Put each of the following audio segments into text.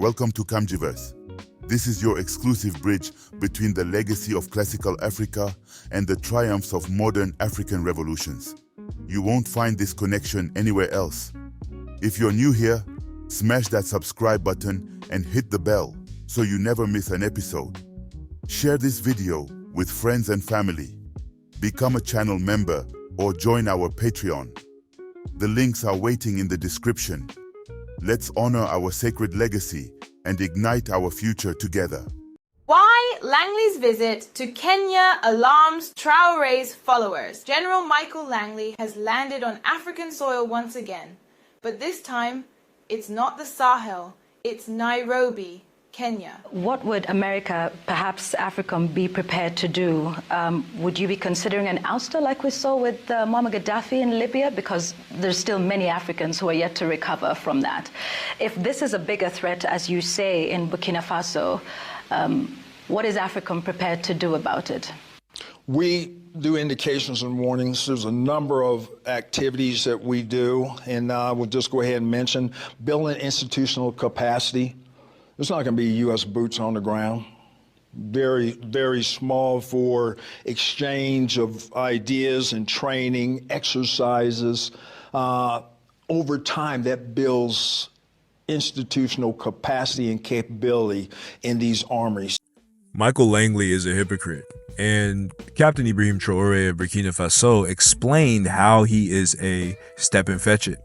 Welcome to Kamjiverse. This is your exclusive bridge between the legacy of classical Africa and the triumphs of modern African revolutions. You won't find this connection anywhere else. If you're new here, smash that subscribe button and hit the bell so you never miss an episode. Share this video with friends and family. Become a channel member or join our Patreon. The links are waiting in the description. Let's honor our sacred legacy and ignite our future together. Why Langley's visit to Kenya alarms Traore's followers. General Michael Langley has landed on African soil once again, but this time it's not the Sahel, it's Nairobi, Kenya. What would America, perhaps Africa, be prepared to do? Would you be considering an ouster like we saw with Muammar Gaddafi in Libya? Because there's still many Africans who are yet to recover from that. If this is a bigger threat, as you say, in Burkina Faso, what is Africa prepared to do about it? We do indications and warnings. There's a number of activities that we do, and we'll just go ahead and mention building institutional capacity. There's not going to be U.S. boots on the ground. Very, very small for exchange of ideas and training, exercises. Over time, that builds institutional capacity and capability in these armies. Michael Langley is a hypocrite, and Captain Ibrahim Traore of Burkina Faso explained how he is a step and fetch it.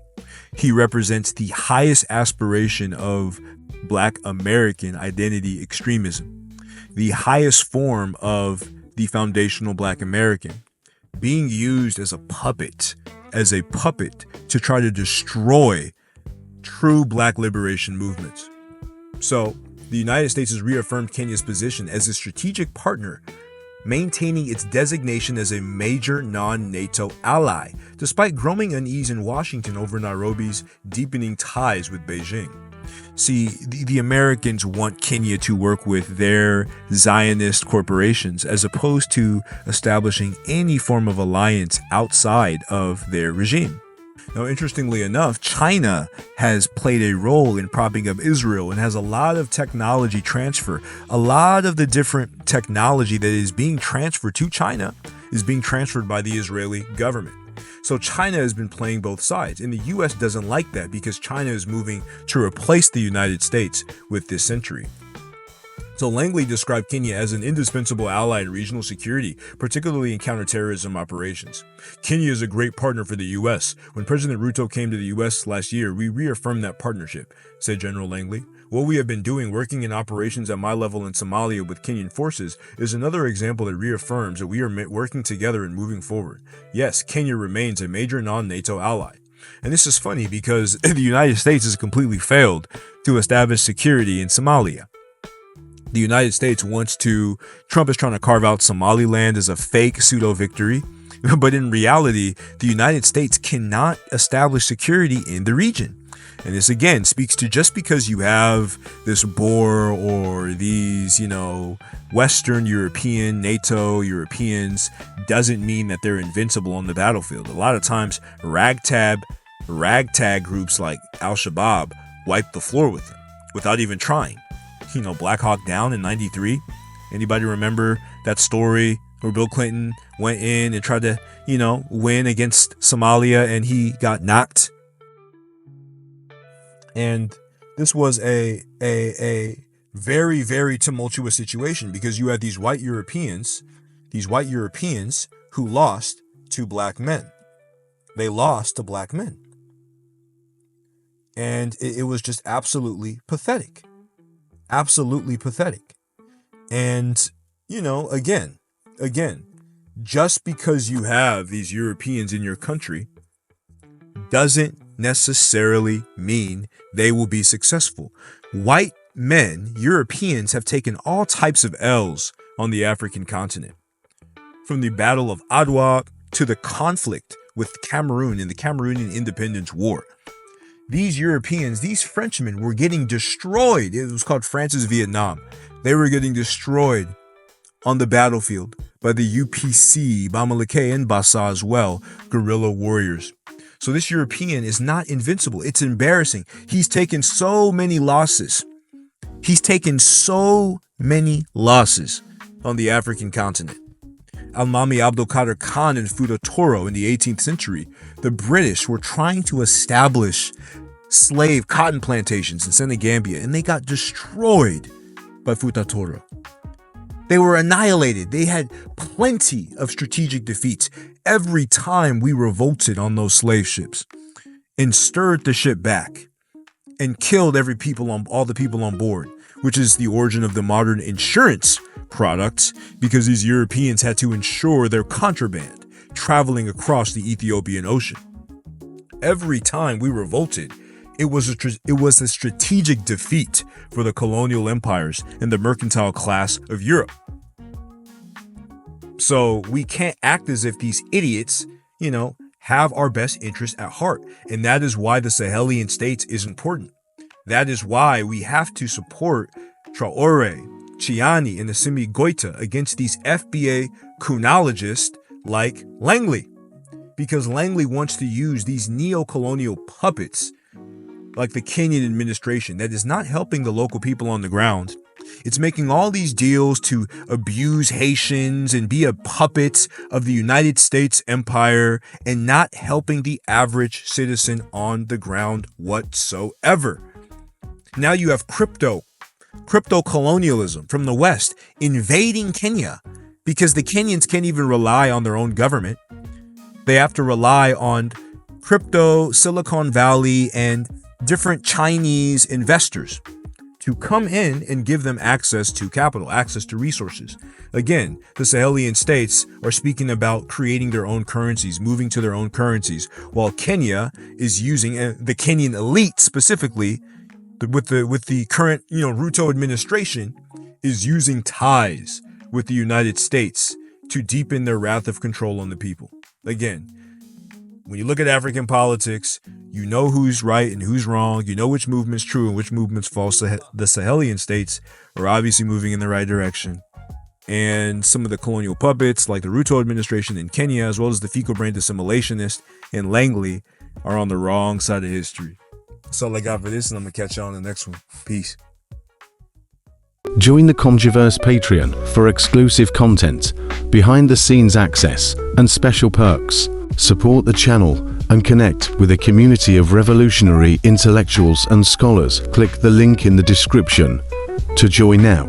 He represents the highest aspiration of Black American identity extremism, the highest form of the foundational Black American, being used as a puppet to try to destroy true Black liberation movements. So the United States has reaffirmed Kenya's position as a strategic partner, maintaining its designation as a major non-NATO ally, despite growing unease in Washington over Nairobi's deepening ties with Beijing. See, the Americans want Kenya to work with their Zionist corporations as opposed to establishing any form of alliance outside of their regime. Now, interestingly enough, China has played a role in propping up Israel and has a lot of technology transfer. A lot of the different technology that is being transferred to China is being transferred by the Israeli government. So China has been playing both sides, and the U.S. doesn't like that because China is moving to replace the United States with this century. So Langley described Kenya as an indispensable ally in regional security, particularly in counterterrorism operations. Kenya is a great partner for the U.S. When President Ruto came to the U.S. last year, we reaffirmed that partnership, said General Langley. What we have been doing, working in operations at my level in Somalia with Kenyan forces, is another example that reaffirms that we are working together and moving forward. Yes, Kenya remains a major non-NATO ally. And this is funny because the United States has completely failed to establish security in Somalia. The United States Trump is trying to carve out Somaliland as a fake pseudo-victory, but in reality, the United States cannot establish security in the region. And this again speaks to just because you have this Boer or these, Western European, NATO Europeans doesn't mean that they're invincible on the battlefield. A lot of times ragtag groups like Al-Shabaab wipe the floor with them without even trying. Black Hawk Down in '93. Anybody remember that story where Bill Clinton went in and tried to, win against Somalia and he got knocked? And this was a very, very tumultuous situation because you had these white Europeans who lost to Black men. They lost to Black men. And it was just absolutely pathetic. Absolutely pathetic. And, again, just because you have these Europeans in your country doesn't necessarily mean they will be successful. White men, Europeans, have taken all types of L's on the African continent. From the Battle of Adwa to the conflict with Cameroon in the Cameroonian Independence War. These Europeans, these Frenchmen were getting destroyed. It was called France's Vietnam. They were getting destroyed on the battlefield by the UPC, Bamileke and Bassa as well, guerrilla warriors. So this European is not invincible. It's embarrassing. He's taken so many losses He's taken so many losses on the African continent. Al-Mami Abdul Qadir Khan and Futa Toro in the 18th century, the British were trying to establish slave cotton plantations in Senegambia, and they got destroyed by Futa Toro. They were annihilated. They had plenty of strategic defeats every time we revolted on those slave ships and stirred the ship back and killed all the people on board, which is the origin of the modern insurance product, because these Europeans had to insure their contraband traveling across the Ethiopian Ocean. Every time we revolted, it was a strategic defeat for the colonial empires and the mercantile class of Europe. So we can't act as if these idiots, have our best interests at heart. And that is why the Sahelian states is important. That is why we have to support Traore, Chiani, and Assimi Goita against these FBA kunologists like Langley. Because Langley wants to use these neo-colonial puppets like the Kenyan administration that is not helping the local people on the ground. It's making all these deals to abuse Haitians and be a puppet of the United States empire and not helping the average citizen on the ground whatsoever. Now you have crypto colonialism from the West invading Kenya because the Kenyans can't even rely on their own government. They have to rely on crypto, Silicon Valley, and different Chinese investors to come in and give them access to capital, access to resources. Again, the Sahelian states are speaking about creating their own currencies, moving to their own currencies, while Kenya is using, the Kenyan elite specifically, with the current, Ruto administration, is using ties with the United States to deepen their wrath of control on the people. Again, when you look at African politics, you know who's right and who's wrong. You know which movement's true and which movement's false. The Sahelian states are obviously moving in the right direction. And some of the colonial puppets, like the Ruto administration in Kenya, as well as the fecal-brained assimilationists in Langley, are on the wrong side of history. That's all I got for this, and I'm going to catch you on the next one. Peace. Join the Comgiverse Patreon for exclusive content, behind-the-scenes access, and special perks. Support the channel and connect with a community of revolutionary intellectuals and scholars. Click the link in the description to join now.